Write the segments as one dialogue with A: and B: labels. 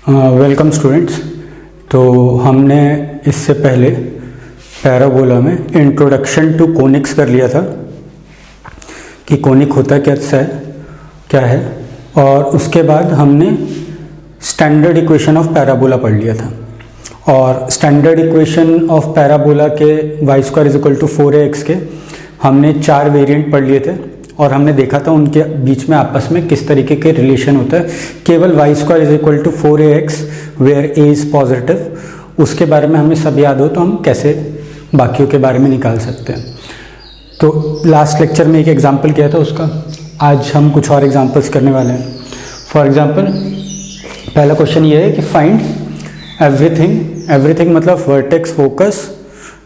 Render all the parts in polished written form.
A: Welcome students. तो हमने इससे पहले पैराबोला में इंट्रोडक्शन टू कोनिक्स कर लिया था कि कोनिक होता क्या है और उसके बाद हमने स्टैंडर्ड इक्वेशन ऑफ पैराबोला पढ़ लिया था। और स्टैंडर्ड इक्वेशन ऑफ पैराबोला के y square is equal to 4ax के हमने 4 वेरिएंट पढ़ लिए थे और हमने देखा था उनके बीच में आपस में किस तरीके के रिलेशन होता है। केवल y square is equal to 4ax where a is positive, उसके बारे में हमें सब याद हो तो हम कैसे बाकियों के बारे में निकाल सकते हैं। तो लास्ट लेक्चर में एक एग्जांपल किया था उसका, आज हम कुछ और एग्जांपल्स करने वाले हैं। फॉर एग्जांपल पहला क्वेश्चन ये है कि फाइंड एवरीथिंग मतलब vertex, focus,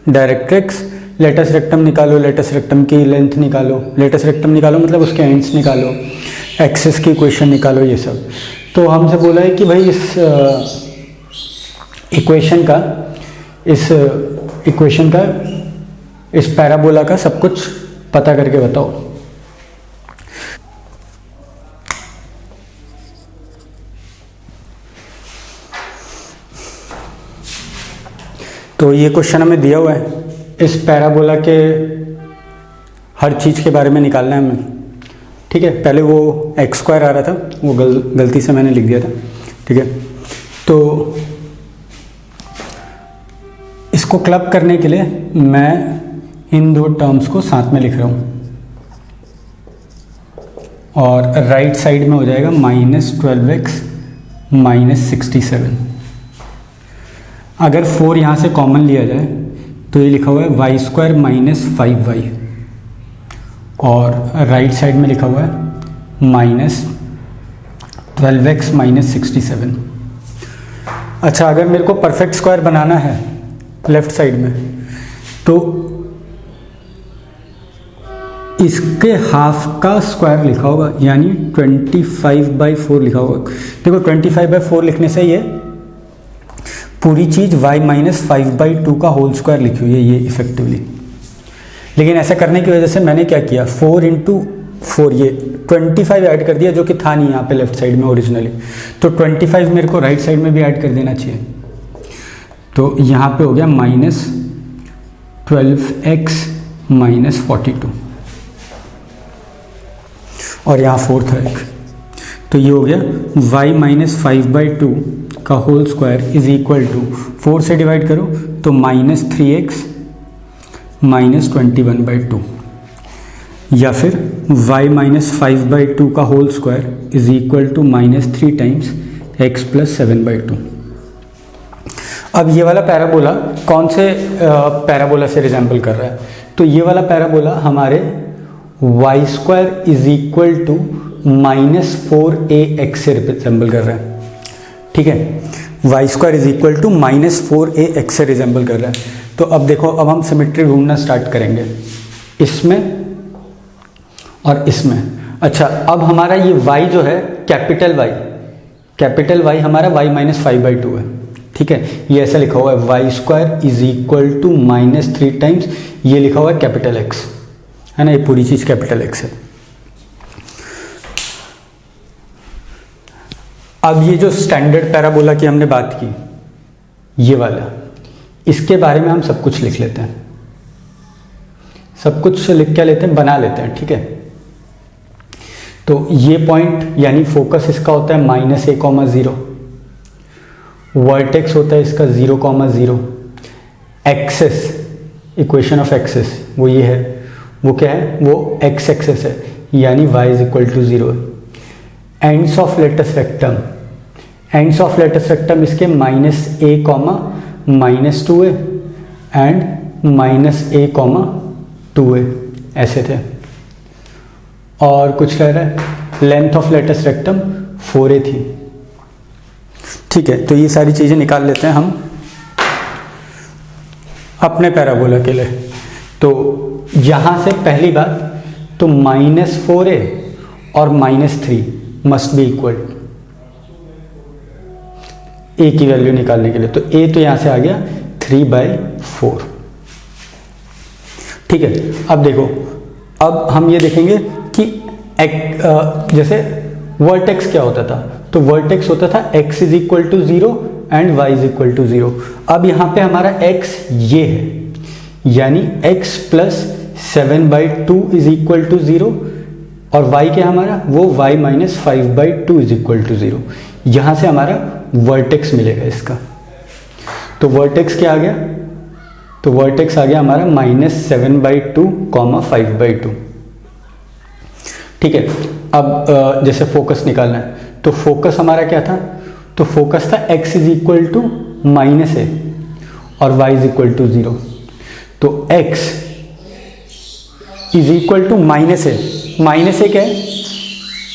A: directrix, latus rectum निकालो, लेटस रेक्टम की लेंथ निकालो, लेटस रेक्टम निकालो मतलब उसके एंड्स निकालो, एक्सिस की इक्वेशन निकालो, ये सब। तो हमसे बोला है कि भाई इस इक्वेशन का इस पैराबोला का सब कुछ पता करके बताओ। तो ये क्वेश्चन हमें दिया हुआ है, इस पैराबोला के हर चीज़ के बारे में निकालना है हमें। ठीक है, पहले वो एक्स स्क्वायर आ रहा था, वो गलती से मैंने लिख दिया था। ठीक है, तो इसको क्लब करने के लिए मैं इन दो टर्म्स को साथ में लिख रहा हूँ और राइट साइड में हो जाएगा -12x -67। अगर 4 यहाँ से कॉमन लिया जाए तो ये लिखा हुआ है वाई स्क्वायर -5y और राइट साइड में लिखा हुआ है -12x -67। अच्छा, अगर मेरे को परफेक्ट स्क्वायर बनाना है लेफ्ट साइड में तो इसके हाफ का स्क्वायर लिखा होगा, यानी 25/4 लिखा होगा। देखो 25/4 लिखने से ये पूरी चीज़ y -5/2 का होल स्क्वायर लिखी हुई है ये इफेक्टिवली। लेकिन ऐसा करने की वजह से मैंने क्या किया, 4 × 4 ये 25 ऐड कर दिया, जो कि था नहीं यहाँ पे लेफ्ट साइड में ओरिजिनली। तो 25 मेरे को राइट साइड में भी ऐड कर देना चाहिए। तो यहाँ पे हो गया -12x -42 और यहाँ 4 था एक, तो ये हो गया y -5/2 का whole square is equal to 4 से डिवाइड करो तो -3x -21/2 या फिर y -5/2 का whole square is equal to -3 times x + 7/2। अब ये वाला पैराबोला कौन से पैराबोला से रिजेंबल कर रहा है? तो ये वाला पैराबोला हमारे y square is equal to -4ax से रिजेंबल कर रहा है। ठीक है, y square is equal to -4ax से रिजेंबल कर रहा है। तो अब देखो, अब हम सिमेट्री ढूंढना स्टार्ट करेंगे इसमें और इसमें। अच्छा, अब हमारा ये y जो है कैपिटल Y हमारा y -5/2 है। ठीक है, ये ऐसा लिखा हुआ है y square is equal to -3 times, ये लिखा हुआ है कैपिटल X, है ना, ये पूरी चीज़ कैपिटल X है। अब ये जो स्टैंडर्ड पैराबोला की हमने बात की, ये वाला, इसके बारे में हम सब कुछ लिख लेते हैं। सब कुछ लिख क्या लेते हैं, बना लेते हैं। ठीक है, तो ये पॉइंट यानी फोकस इसका होता है -a,0, वर्टेक्स होता है इसका 0,0, एक्सेस, इक्वेशन ऑफ एक्सेस वो ये है, वो क्या है, वो x एक्सेस है, यानी y इज इक्वल टू 0 है। एंड्स ऑफ लेटस रेक्टम इसके -a, -2a एंड -a,2a ऐसे थे। और कुछ कह रहा है, length of latus rectum 4a थी। ठीक है, तो ये सारी चीज़ें निकाल लेते हैं हम अपने पैराबोला के लिए। तो यहाँ से पहली बात तो -4a और -3 मस्ट बी इक्वल, a की वैल्यू निकालने के लिए। तो a तो यहाँ से आ गया 3/4। ठीक है, अब देखो, अब हम ये देखेंगे कि जैसे वर्टेक्स क्या होता था, तो वर्टेक्स होता था x is equal to 0 and y is equal to 0। अब यहाँ पे हमारा x ये है, यानी x plus 7/2 is equal to 0, और y क्या हमारा, वो y minus 5/2 is equal to 0। यहाँ से हमारा वर्टेक्स मिलेगा इसका। तो वर्टेक्स क्या आ गया, तो वर्टेक्स आ गया हमारा -7/2, 5/2। ठीक है, अब जैसे फोकस निकालना है, तो फोकस हमारा क्या था, तो फोकस था x is equal to -a और y इज इक्वल टू 0। तो x is equal to -a क्या है,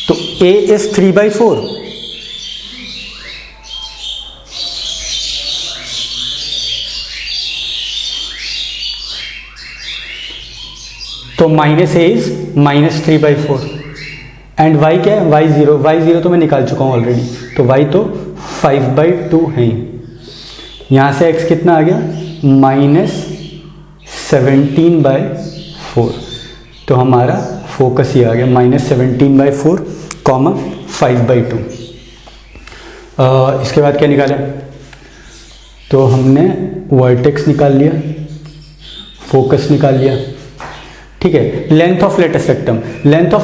A: तो a इज 3/4, तो -a इज -3/4 एंड y क्या है, y0 तो मैं निकाल चुका हूँ ऑलरेडी, तो y तो 5/2 है। यहाँ से x कितना आ गया, -17/4, तो हमारा फोकस ये आ गया -17/4, 5/2। इसके बाद क्या निकाला, तो हमने वर्टेक्स निकाल लिया, फोकस निकाल लिया। ठीक है, लेंथ ऑफ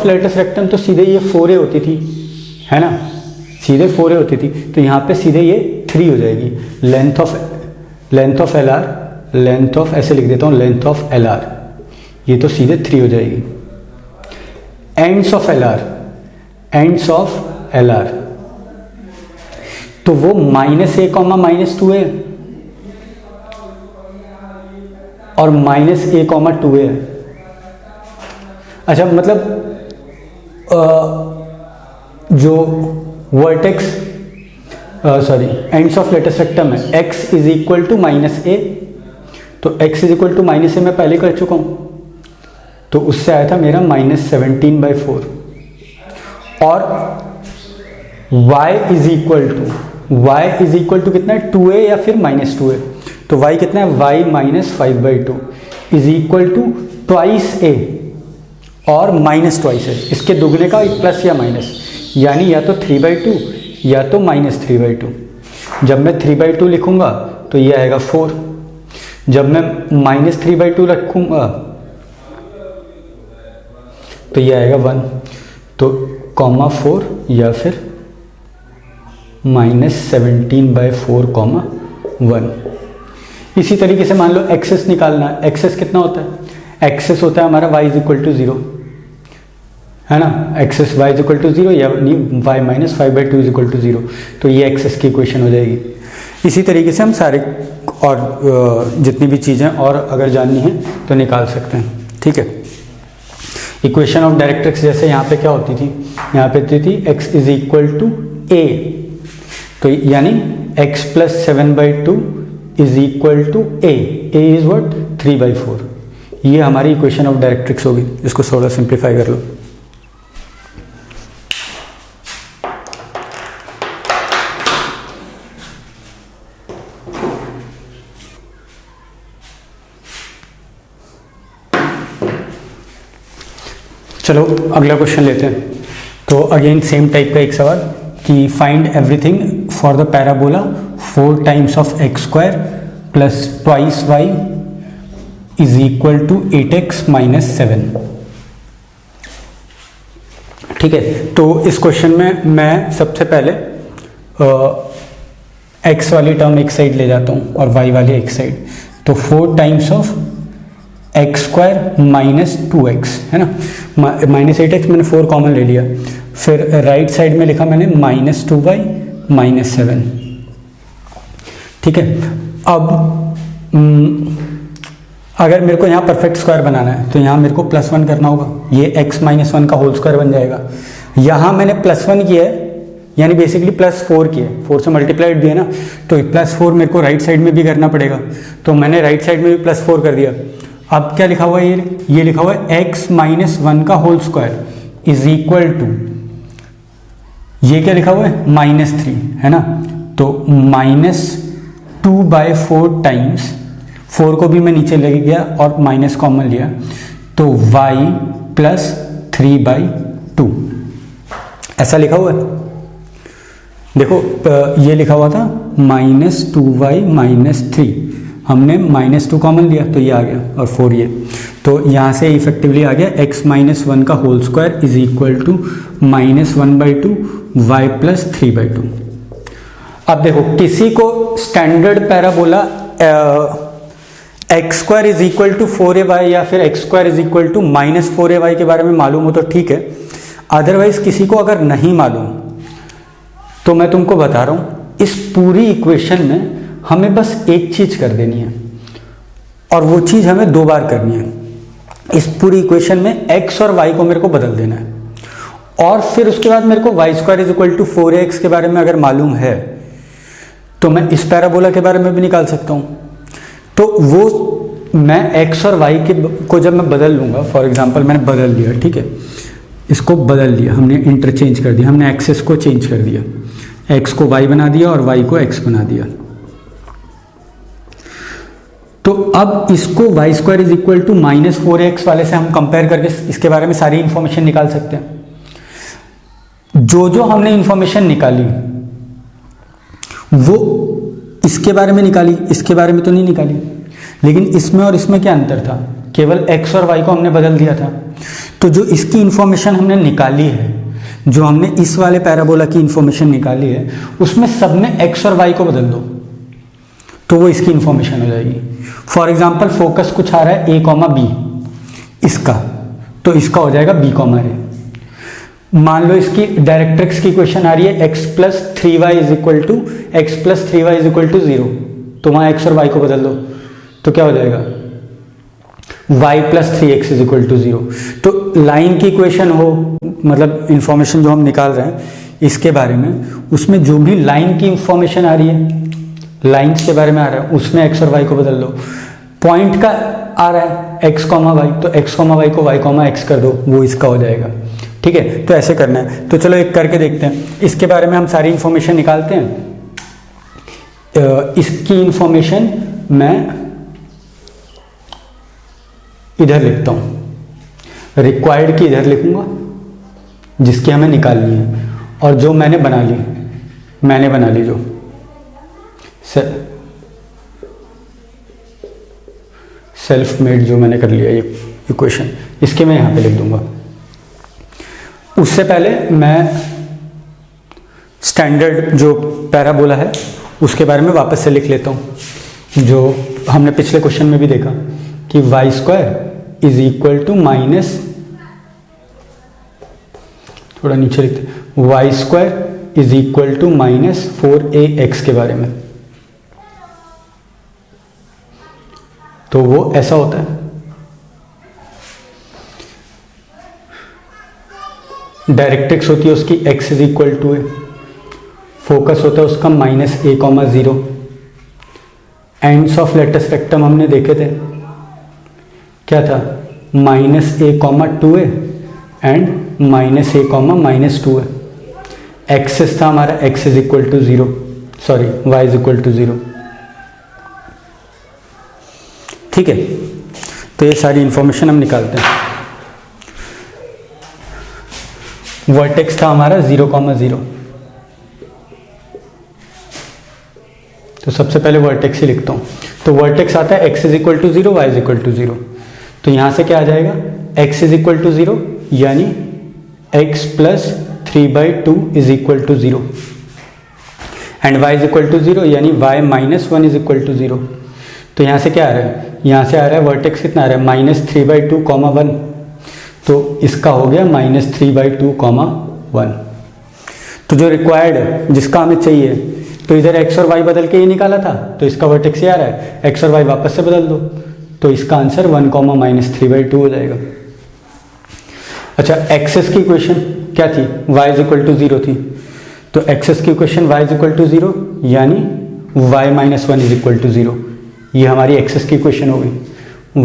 A: लेटस रेक्टम तो सीधे ये 4a होती थी, है ना, सीधे 4a होती थी, तो यहाँ पे सीधे ये 3 हो जाएगी। लेंथ ऑफ LR, ऐसे लिख देता हूँ, लेंथ ऑफ LR ये तो सीधे 3 हो जाएगी। एंड्स ऑफ LR तो वो -a, -2a और -a, 2a है। अच्छा, मतलब जो vertex ends of latus rectum है, x is equal to -a, तो x is equal to -a मैं पहले कर चुका हूँ, तो उससे आया था मेरा -17/4, और y इज इक्वल टू कितना है, 2a या फिर -2a, तो y कितना है, y -5/2 is equal to twice a और -2 है, इसके दुगने का प्लस या माइनस, यानी या तो 3/2 या तो -3/2। जब मैं 3/2 लिखूंगा तो ये आएगा 4, जब मैं -3/2 रखूंगा तो ये आएगा 1, तो 4 या फिर -17/4, 1। इसी तरीके से मान लो एक्सेस निकालना है, एक्सेस कितना होता है, एक्सेस होता है हमारा y इज इक्वल टू 0, है ना, axis y is equal to 0 या y minus 5/2 is equal to 0, तो ये एक्सेस की इक्वेशन हो जाएगी। इसी तरीके से हम सारे और जितनी भी चीज़ें और अगर जाननी है तो निकाल सकते हैं। ठीक है, इक्वेशन ऑफ डायरेक्ट्रिक्स जैसे यहाँ पे क्या होती थी, यहाँ पे थी x is equal to a, तो यानी x plus 7/2 is equal to a is what, 3/4। ये हमारी इक्वेशन ऑफ डायरेक्ट्रिक्स होगी। इसको थोड़ा सिंप्लीफाई कर लो। चलो अगला क्वेश्चन लेते हैं। तो अगेन सेम टाइप का एक सवाल कि find everything for the parabola 4 times of x square plus twice y is equal to 8x minus 7। ठीक है, तो इस क्वेश्चन में मैं सबसे पहले x वाली टर्म एक साइड ले जाता हूँ और y वाली एक साइड, तो 4 times of x square minus 2x है ना, -8x मैंने 4 कॉमन ले लिया, फिर राइट साइड में लिखा मैंने -2y माइनस 7। ठीक है, अब अगर मेरे को यहाँ परफेक्ट स्क्वायर बनाना है तो यहाँ मेरे को +1 करना होगा, ये x माइनस 1 का होल स्क्वायर बन जाएगा। यहाँ मैंने +1 किया है, यानी बेसिकली +4 किया है, 4 से मल्टीप्लाइड भी है ना, तो +4 मेरे को राइट साइड में भी करना पड़ेगा, तो मैंने राइट साइड में भी +4 कर दिया। अब क्या लिखा हुआ है, ये लिखा हुआ है x माइनस 1 का whole square is equal to, ये क्या लिखा हुआ है -3 है ना, तो -2/4 टाइम्स, 4 को भी मैं नीचे ले गया और माइनस कॉमन लिया, तो y प्लस 3/2 ऐसा लिखा हुआ है। देखो ये लिखा हुआ था -2y-3, हमने -2 कॉमन लिया तो ये आ गया और 4 ये, तो यहाँ से इफेक्टिवली आ गया x-1 का whole square is equal to -1/2 y + 3/2। अब देखो किसी को standard parabola x² is equal to 4ay या फिर x² is equal to -4ay के बारे में मालूम हो तो ठीक है, अदरवाइज किसी को अगर नहीं मालूम तो मैं तुमको बता रहा हूँ, इस पूरी इक्वेशन में हमें बस एक चीज कर देनी है और वो चीज हमें 2 बार करनी है। इस पूरी इक्वेशन में x और y को मेरे को बदल देना है और फिर उसके बाद मेरे को y² is equal to 4ax के बारे में अगर मालूम है तो मैं इस पैराबोला के बारे में भी निकाल सकता हूँ। तो वो मैं x और y को जब मैं बदल लूँगा, फॉर एग्जांपल मैंने बदल लिया, ठीक है, इसको बदल लिया, हमने इंटरचेंज कर दिया, हमने एक्सेस को चेंज कर दिया, x को y बना दिया और y को x बना दिया। तो अब इसको y² is equal to -4ax वाले से हम कंपेयर करके इसके बारे में सारी इंफॉर्मेशन निकाल सकते हैं। जो हमने इंफॉर्मेशन निकाली वो इसके बारे में निकाली, इसके बारे में तो नहीं निकाली, लेकिन इसमें और इसमें क्या अंतर था, केवल x और y को हमने बदल दिया था। तो जो इसकी इंफॉर्मेशन हमने निकाली है, जो हमने इस वाले पैराबोला की इंफॉर्मेशन निकाली है, उसमें सब में x और y को बदल दो तो वो इसकी इंफॉर्मेशन हो जाएगी। फॉर एग्जाम्पल फोकस कुछ आ रहा है a, b, इसका, तो इसका हो जाएगा b, a। मान लो इसकी डायरेक्ट्रिक्स की इक्वेशन आ रही है x + 3y is equal to 0, तो वहाँ x और y को बदल दो तो क्या हो जाएगा y + 3x is equal to 0। तो लाइन की इक्वेशन हो, मतलब इंफॉर्मेशन जो हम निकाल रहे हैं इसके बारे में, उसमें जो भी लाइन की इंफॉर्मेशन आ रही है, लाइन्स के बारे में आ रहा है, उसमें x और y को बदल दो। पॉइंट का आ रहा है x, y, तो x, y को y, x कर दो, वो इसका हो जाएगा। ठीक है, तो ऐसे करना है। तो चलो एक करके देखते हैं, इसके बारे में हम सारी इंफॉर्मेशन निकालते हैं। इसकी इंफॉर्मेशन मैं इधर लिखता हूं, रिक्वायर्ड की इधर लिखूंगा जिसकी हमें निकालनी है, और जो मैंने बना ली जो सेल्फ मेड जो मैंने कर लिया ये इक्वेशन, इसके मैं यहां पे लिख दूंगा। उससे पहले मैं स्टैंडर्ड जो पैराबोला है उसके बारे में वापस से लिख लेता हूँ, जो हमने पिछले क्वेश्चन में भी देखा कि y² is equal to minus, थोड़ा नीचे लिखते हैं, y² is equal to -4ax के बारे में। तो वो ऐसा होता है, डायरेक्ट्रिक्स होती है उसकी x is equal to a, focus होता है उसका -a, 0। Ends of latus rectum हमने देखे थे, क्या था, -a, 2a and -a, -2a। Axis था हमारा x is equal to 0, sorry y is equal to 0। ठीक है, तो ये सारी इंफॉर्मेशन हम निकालते हैं। वर्टेक्स था हमारा 0, 0, तो सबसे पहले वर्टेक्स ही लिखता हूं। तो वर्टेक्स आता है x is equal to 0, y is equal to 0। तो यहां से क्या आ जाएगा, x इज इक्वल टू 0 यानी x + 3/2 is equal to 0 and y is equal to 0 यानी y - 1 इज इक्वल टू 0। तो यहां से क्या आ रहा है, यहां से आ रहा है वर्टेक्स कितना आ रहा है, -3/2, 1। तो इसका हो गया -3/2, 1। तो जो रिक्वायर्ड है, जिसका हमें चाहिए, तो इधर x और y बदल के ये निकाला था, तो इसका वर्टेक्स ये आ रहा है, x और y वापस से बदल दो तो इसका आंसर 1, -3/2 हो जाएगा। अच्छा, एक्सेस की इक्वेशन क्या थी, y इज इक्वल टू 0 थी, तो एक्सेस की equation y is equal to 0 यानी y - 1 इज इक्वल टू 0। ये हमारी एक्सेस की इक्वेशन हो गई,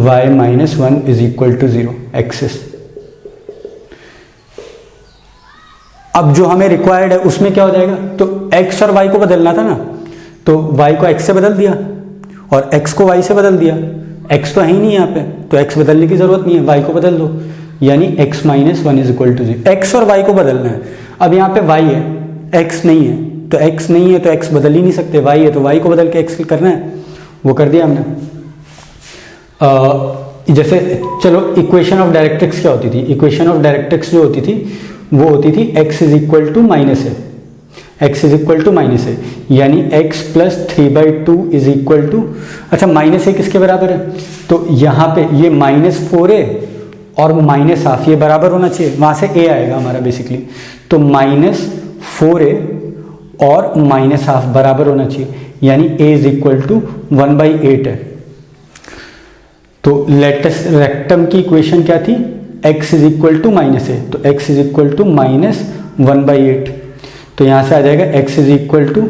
A: y - 1 is equal to 0 axis. अब जो हमें रिक्वायर्ड है उसमें क्या हो जाएगा, तो x और y को बदलना था ना, तो y को x से बदल दिया और x को y से बदल दिया। x तो है ही नहीं यहाँ पे, तो x बदलने की जरूरत नहीं है, y को बदल दो यानी x - 1 is equal to 0। x और y को बदलना है। अब यहाँ पे y है, x नहीं है, तो x नहीं है तो x बदल ही नहीं सकते, y है तो y को बदल के x करना है, वो कर दिया हमने। जैसे चलो इक्वेशन ऑफ डायरेक्ट्रिक्स क्या होती थी, इक्वेशन ऑफ डायरेक्ट्रिक्स जो होती थी वो होती थी x is equal to minus है, x is equal to minus है, यानी x plus 3/2 is equal to, अच्छा माइनस है किसके बराबर है, तो यहाँ पे ये -4a और -1/2 ये बराबर होना चाहिए, वहाँ से a आएगा हमारा बेसिकली, तो -4a और -1/2 बराबर होना चाहिए, यानी a इज इक्वल टू 1/8 है। तो लेटेस्ट रेक्टम की इक्वेशन क्या थी, x is equal to minus है, तो x इज इक्वल टू -1/8, तो यहाँ से आ जाएगा x इज इक्वल टू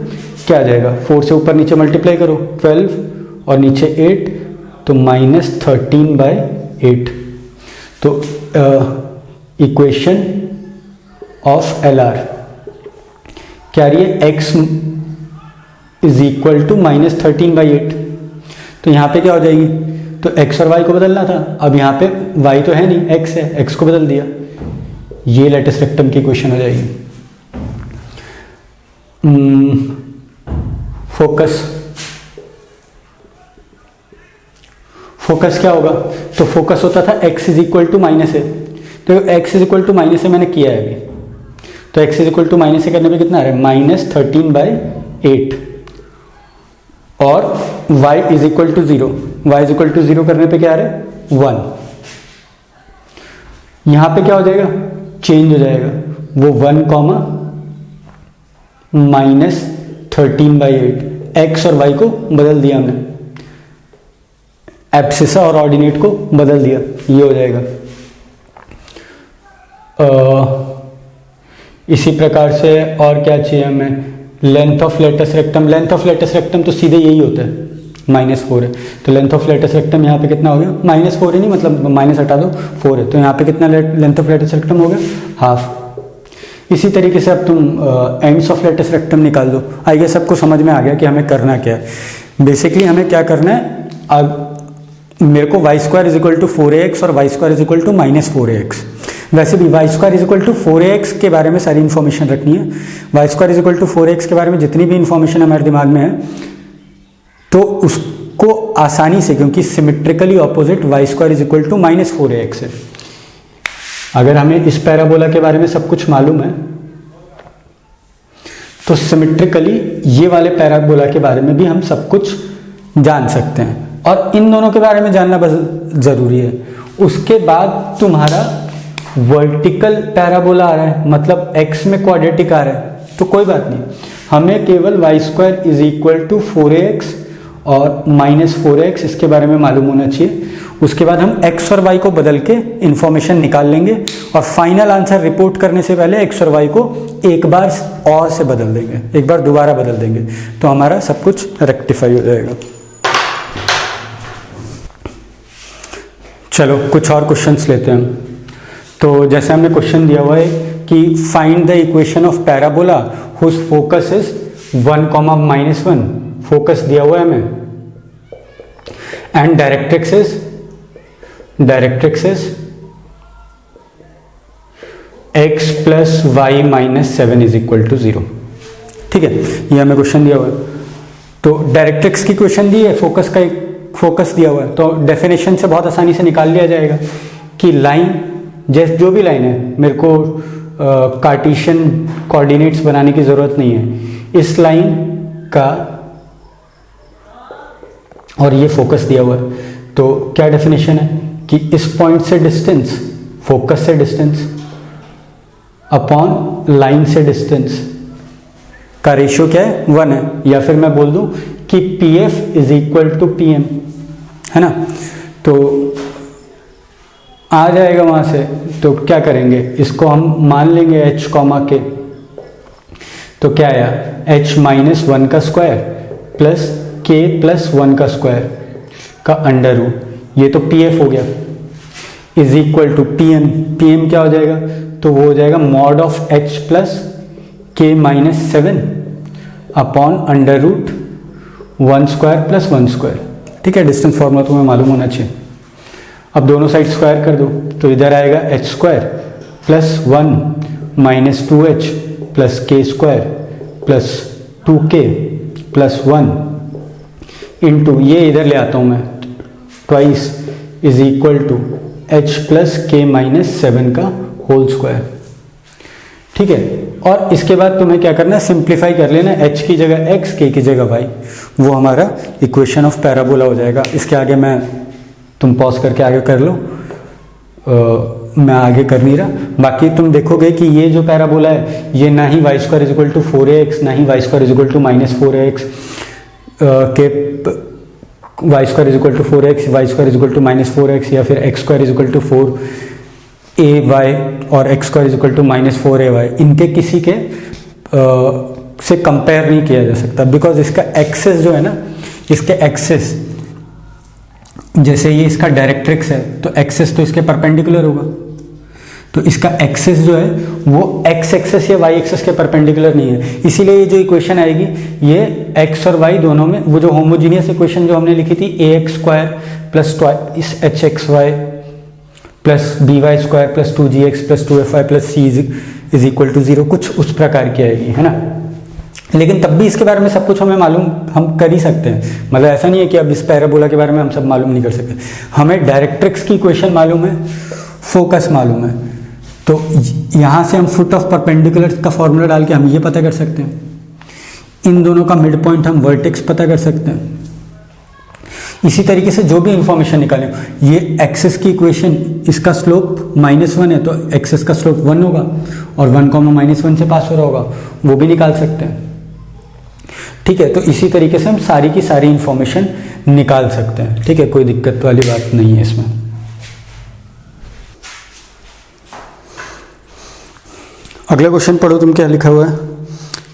A: क्या आ जाएगा, 4 से ऊपर नीचे मल्टीप्लाई करो 12 और नीचे 8, तो -13/8। तो इक्वेशन ऑफ LR क्या रही है, x इज इक्वल टू -13/8, तो यहाँ पे क्या हो जाएगी, तो x और y को बदलना था, अब यहाँ पे y तो है नहीं, x है, x को बदल दिया, ये लेटेस्ट रेक्टम की इक्वेशन हो जाएगी। फोकस क्या होगा, तो फोकस होता था x is equal to minus है, तो x is equal to minus है मैंने किया है अभी, तो x is equal to minus है करने पे कितना आ रहा है, -13/8, और y is equal to 0, y is equal to 0 करने पे क्या आ रहा है 1, यहां पे क्या हो जाएगा, चेंज हो जाएगा, वो 1, -13/8, x और y को बदल दिया हमने, एब्सिसा और ऑर्डिनेट को बदल दिया, ये हो जाएगा। इसी प्रकार से और क्या चाहिए हमें, length of latus rectum, length of latus rectum तो सीधे यही होता है, -4 है, तो लेंथ ऑफ लेटस रेक्टम यहाँ पे कितना हो गया, -4 है नहीं, मतलब माइनस हटा दो 4 है, तो यहाँ पे कितना लेंथ ऑफ लेटस रेक्टम हो गया, हाफ। इसी तरीके से अब तुम एंड्स ऑफ लेटस रेक्टम निकाल दो। आई गेस सबको समझ में आ गया कि हमें करना क्या है। बेसिकली हमें क्या करना है, मेरे को y² is equal to 4ax और y² is equal to -4ax, वैसे भी y² is equal to 4ax के बारे में सारी इन्फॉर्मेशन रखनी है, y² is equal to 4ax के बारे में जितनी भी इन्फॉर्मेशन हमारे दिमाग में है, तो उसको आसानी से, क्योंकि symmetrically opposite y² is equal to -4ax है। अगर हमें इस पैराबोला के बारे में सब कुछ मालूम है, तो सिमेट्रिकली ये वाले पैराबोला के बारे में भी हम सब कुछ जान सकते हैं, और इन दोनों के बारे में जानना बस ज़रूरी है। उसके बाद तुम्हारा वर्टिकल पैराबोला आ रहा है, मतलब x में क्वाड्रेटिक आ रहा है, तो कोई बात नहीं, हमें केवल y² is equal to 4ax और -4ax इसके बारे में मालूम होना चाहिए। उसके बाद हम x और y को बदल के इंफॉर्मेशन निकाल लेंगे, और फाइनल आंसर रिपोर्ट करने से पहले x और y को एक बार और से बदल देंगे, एक बार दोबारा बदल देंगे, तो हमारा सब कुछ रेक्टिफाई हो जाएगा। चलो कुछ और क्वेश्चंस लेते हैं हम। तो जैसे हमने क्वेश्चन दिया हुआ है कि find the equation of parabola whose focus is 1, -1, focus दिया हुआ है हमें, and directrix is x plus y -7 is equal to 0। ठीक है, ये हमें क्वेश्चन दिया हुआ है। तो डायरेक्ट्रिक्स की क्वेश्चन दी है, फोकस दिया हुआ है, तो डेफिनेशन से बहुत आसानी से निकाल लिया जाएगा कि लाइन, जैसे जो भी लाइन है, मेरे को कार्टेशियन कोऑर्डिनेट्स बनाने की ज़रूरत नहीं है, इस लाइन का और ये फोकस दिया हुआ है, तो क्या डेफिनेशन है कि इस पॉइंट से डिस्टेंस, फोकस से डिस्टेंस अपॉन लाइन से डिस्टेंस का रेशियो क्या है, 1 है, या फिर मैं बोल दूं कि PF is equal to PM, है ना। तो आ जाएगा वहां से, तो क्या करेंगे, इसको हम मान लेंगे h, k, तो क्या आया, h -1 का स्क्वायर प्लस k प्लस 1 का स्क्वायर का अंडर रूट, ये तो PF हो गया, इज इक्वल टू PM क्या हो जाएगा, तो वो हो जाएगा mod of h plus k -7 upon under root 1 square plus 1 square. ठीक है, डिस्टेंस फॉर्मूला तुम्हें मालूम होना चाहिए। अब दोनों साइड स्क्वायर कर दो, तो इधर आएगा h² plus 1 -2h plus k² plus 2k plus 1 into, ये इधर ले आता हूँ मैं, twice is equal to h plus k minus 7 का होल स्क्वायर। ठीक है, और इसके बाद तुम्हें क्या करना है, सिंप्लीफाई कर लेना, h की जगह x, k की जगह y, वो हमारा इक्वेशन ऑफ पैराबोला हो जाएगा। इसके आगे मैं, तुम पॉज करके आगे कर लो, मैं आगे कर नहीं रहा। बाकी तुम देखोगे कि ये जो पैराबोला है ये ना ही y square is equal to 4ax, ना ही y square is equal to minus 4ax के, y square is equal to 4x, y square is equal to minus 4x, या फिर x square is equal to 4ay और x square is equal to minus 4ay, इनके किसी के से compare नहीं किया जा सकता, बिकॉज इसका एक्सेस जो है ना, इसके एक्सेस, जैसे ये इसका डायरेक्ट्रिक्स है तो एक्सेस तो इसके परपेंडिकुलर होगा, तो इसका एक्सेस जो है वो एक्स एक्सेस या वाई एक्सेस के परपेंडिकुलर नहीं है। इसीलिए ये जो इक्वेशन आएगी ये एक्स और वाई दोनों में, वो जो होमोजीनियस इक्वेशन जो हमने लिखी थी ax स्क्वायर प्लस इस hxy plus by square plus 2gx plus 2fy plus c is equal to 0, कुछ उस प्रकार की आएगी, है ना। लेकिन तब भी इसके बारे में सब कुछ हमें मालूम, हम कर ही सकते हैं, मतलब ऐसा नहीं है कि अब इस पैराबोला के बारे में हम सब मालूम नहीं कर सकते। हमें डायरेक्ट्रिक्स की इक्वेशन मालूम है, फोकस मालूम है, तो यहाँ से हम फुट ऑफ परपेंडिकुलर का फॉर्मूला डाल के हम ये पता कर सकते हैं, इन दोनों का मिड पॉइंट हम वर्टेक्स पता कर सकते हैं। इसी तरीके से जो भी इंफॉर्मेशन निकालें, ये एक्सेस की इक्वेशन, इसका स्लोप -1 है तो एक्सेस का स्लोप 1 होगा, और 1, -1 से पास हो रहा होगा, वो भी निकाल सकते हैं। ठीक है, तो इसी तरीके से हम सारी की सारी इंफॉर्मेशन निकाल सकते हैं। ठीक है, कोई दिक्कत वाली बात नहीं है इसमें। अगला क्वेश्चन पढ़ो, तुम क्या लिखा हुआ है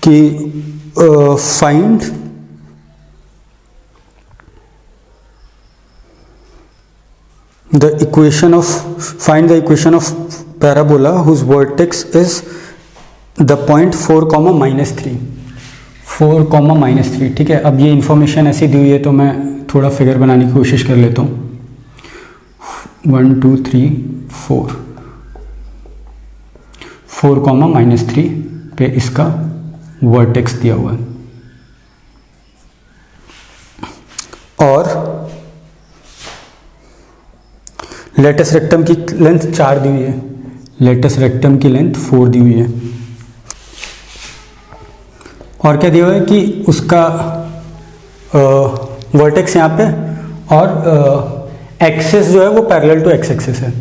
A: कि find the equation of parabola whose vertex is the point 4, -3, 4, -3। ठीक है, अब ये इंफॉर्मेशन ऐसी दी हुई है तो मैं थोड़ा फिगर बनाने की कोशिश कर लेता हूँ। 1 2 3 4 -3 पे इसका वर्टेक्स दिया हुआ है, और लेटस रेक्टम की लेंथ 4 दी हुई है, लेटस रेक्टम की लेंथ 4 दी हुई है, और क्या दिया हुआ है कि उसका वर्टेक्स यहाँ पे, और एक्सेस जो है वो पैरेलल टू एक्स एक्सेस है,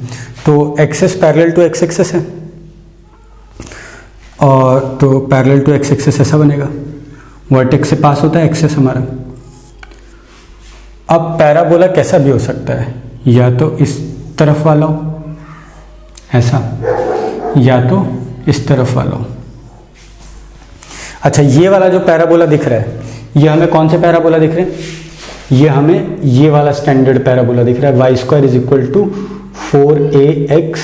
A: तो axis parallel to x axis है, और तो पैरेलल टू एक्स एक्सेस ऐसा बनेगा, वर्टेक्स से पास होता है एक्सेस हमारा। अब पैराबोला कैसा भी हो सकता है, या तो इस तरफ वाला हो ऐसा, या तो इस तरफ वाला हो। अच्छा, ये वाला जो पैराबोला दिख रहा है, ये हमें कौन से पैराबोला दिख रहे हैं, ये हमें ये वाला स्टैंडर्ड पैराबोला दिख रहा है, y square is equal to 4ax,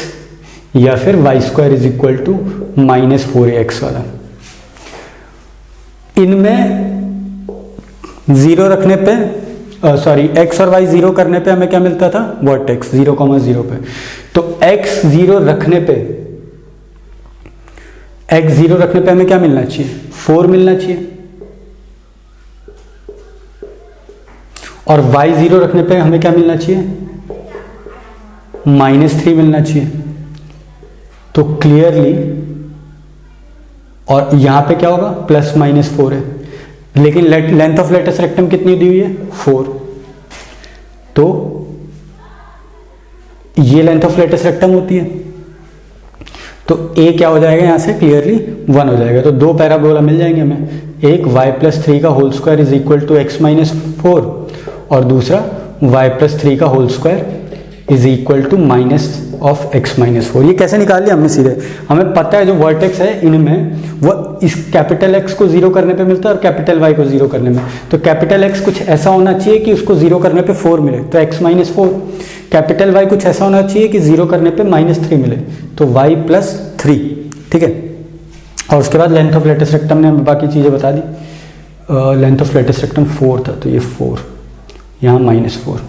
A: या फिर y square is equal to -4ax वाला। इनमें 0 रखने पे, x और y 0 करने पे हमें क्या मिलता था, वर्टेक्स 0,0 पे, तो x 0 रखने पे हमें क्या मिलना चाहिए, 4 मिलना चाहिए, और y 0 रखने पे हमें क्या मिलना चाहिए, -3 मिलना चाहिए। तो क्लियरली, और यहां पे क्या होगा, +-4 है, लेकिन लेंथ ऑफ लेटस रेक्टम कितनी दी हुई है, 4, तो ये लेंथ ऑफ लेटस रेक्टम होती है, तो a क्या हो जाएगा यहाँ से, क्लियरली 1 हो जाएगा। तो 2 पैराबोला मिल जाएंगे हमें, एक y+3 का whole square is equal to x-4, और दूसरा y+3 का whole square is equal to -(x-4)। ये कैसे निकाल लिया हमने सीधे, हमें पता है जो वर्टेक्स है इनमें वो इस कैपिटल X को 0 करने पे मिलता है और कैपिटल Y को 0 करने में, तो कैपिटल X कुछ ऐसा होना चाहिए कि उसको 0 करने पे 4 मिले, तो x-4, कैपिटल Y कुछ ऐसा होना चाहिए कि 0 करने पे -3 मिले, तो y+3। ठीक है, और उसके बाद लेंथ ऑफ लेटस रेक्टम ने हमें बाकी चीज़ें बता दी, लेंथ ऑफ लेटस रेक्टम 4 था, तो ये 4, यहाँ -4।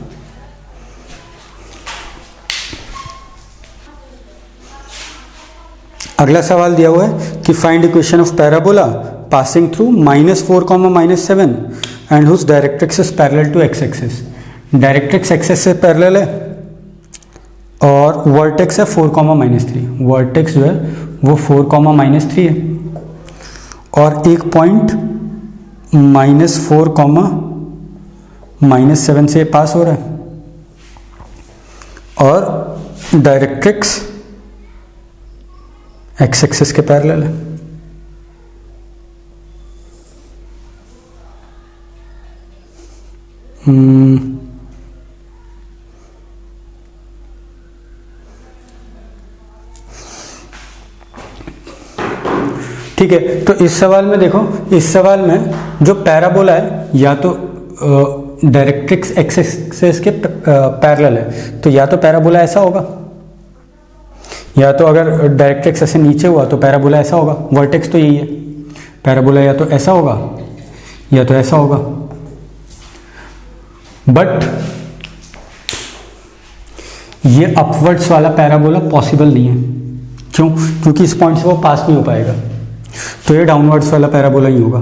A: अगला सवाल दिया हुआ है कि find equation of parabola passing through -4, -7 and whose directrix is parallel to x-axis. Directrix axis से पैरेलल है और वर्टेक्स है 4, -3. वर्टेक्स जो है वो 4, -3 है और एक पॉइंट -4, -7 से पास हो रहा है और डायरेक्ट्रिक्स एक्स एक्सिस के पैरेलल है. ठीक है, तो इस सवाल में देखो, इस सवाल में जो पैराबोला है या तो डायरेक्ट्रिक्स एक्स एक्सिस के पैरेलल है, तो या तो पैराबोला ऐसा होगा, या तो अगर डायरेक्ट्रिक्स ऐसे नीचे हुआ तो पैराबोला ऐसा होगा. वर्टेक्स तो यही है, पैराबोला या तो ऐसा होगा या तो ऐसा होगा. बट ये अपवर्ड्स वाला पैराबोला पॉसिबल नहीं है. क्यों? क्योंकि इस पॉइंट से वो पास नहीं हो पाएगा, तो ये डाउनवर्ड्स वाला पैराबोला ही होगा.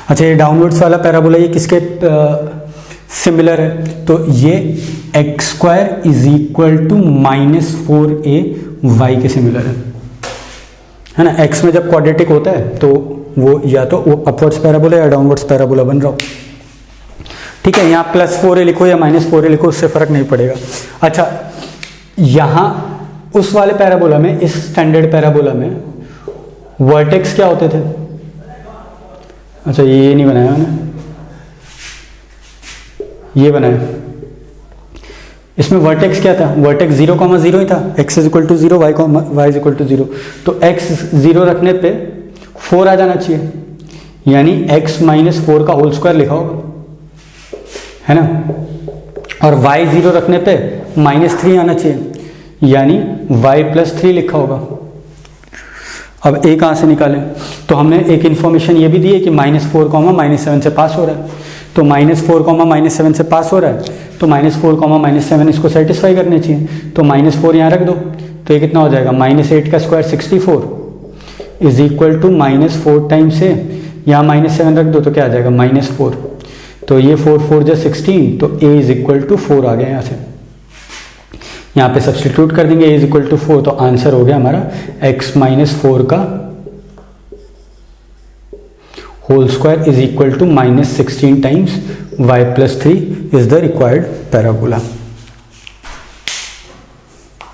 A: अच्छा, ये डाउनवर्ड्स वाला पैराबोला ये किसके सिमिलर है? तो ये x² = -4a के सिमिलर है ना. x में जब क्वाड्रेटिक होता है तो वो या तो वो अपवर्ड्स पैराबोला या डाउनवर्ड्स पैराबोला बन रहा हो. ठीक है, यहाँ +4a लिखो या -4a लिखो, उससे फर्क नहीं पड़ेगा. अच्छा, यहाँ उस वाले पैराबोला में, इस स्टैंडर्ड पैराबोला में वर्टेक्स क्या होते थे? अच्छा, ये नहीं बनाया मैंने, ये बनाया. इसमें वर्टेक्स क्या था? वर्टेक्स 0, 0 ही था. x = 0, y = 0. तो x 0 रखने पे 4 आ जाना चाहिए, यानी x - 4 का होल स्क्वायर लिखा होगा, है ना. और y 0 रखने पे -3 आना चाहिए, यानी y + 3 लिखा होगा. अब a कहाँ से निकालें? तो हमने एक इन्फॉर्मेशन ये भी दी है कि -4, -7 से पास हो रहा है. तो -4, -7 से पास हो रहा है, तो -4, -7 इसको सेटिस्फाई करने चाहिए. तो -4 यहाँ रख दो, तो ये कितना हो जाएगा? -8 का स्क्वायर 64 = -4 टाइम्स a. यहाँ -7 रख दो तो क्या आ जाएगा? -4. तो ये 4 4 = 16, तो a = 4 आ गया. यहाँ से यहाँ पे सब्स्टिट्यूट कर देंगे, a = 4, तो आंसर हो गया हमारा x - 4 का whole square = -16 times y + 3 is the required parabola.